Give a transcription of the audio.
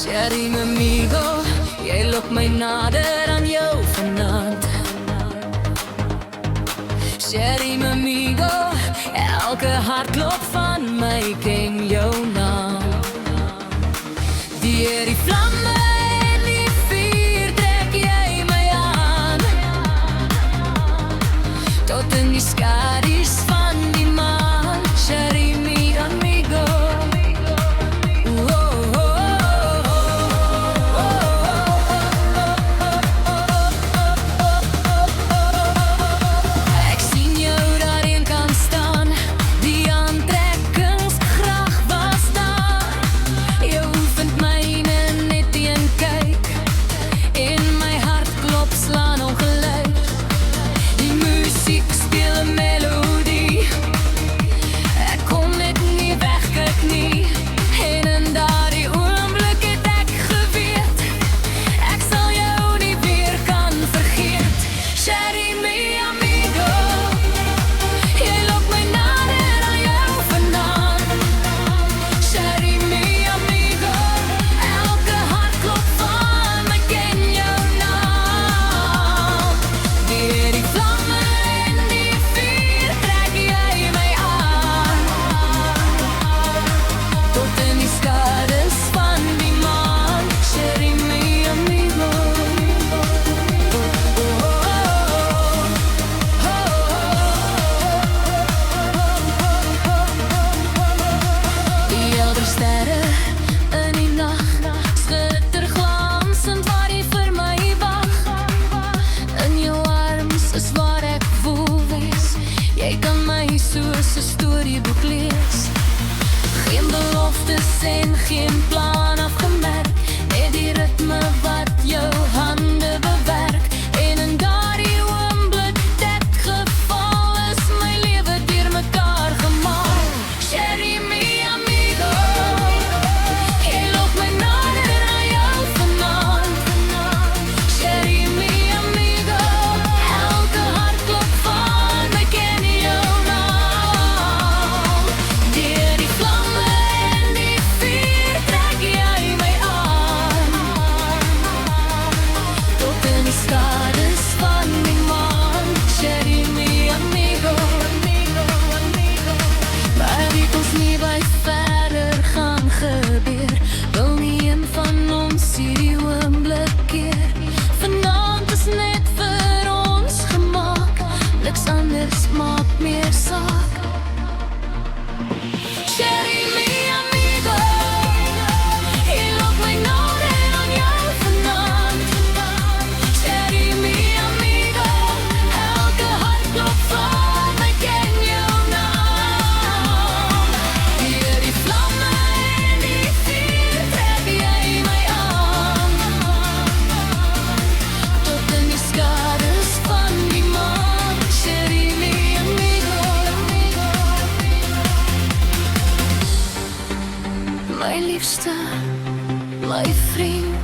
Sherry my amigo, jy lok my nader aan jou vanaand. Sherry my amigo, elke hartklop van my ken jou naam. Deur die vlamme en die vuur trek jy my aan, tot in die skadu's van die maan. Sherry my amigo. Soos 'n storieboek lees, geen beloftes en geen plan afgemerk, net die ritme wat jou hande bewerk. En in daardie oomblik dit geval is my lewe deur mekaar gemaak. Sherry my amigo, jy lok my nader aan jou vanaand. Sherry my amigo, elke hartklop van my ken jou. Maak meer saak. Sherry my amigo, jy lok my nader aan jou vanaand. Sherry my amigo, elke hartklop van my ken jou naam. Deur die vlamme en die vuur trek jy my aan, tot in die skadu's van die maan. Sherry my liefste, my vriend.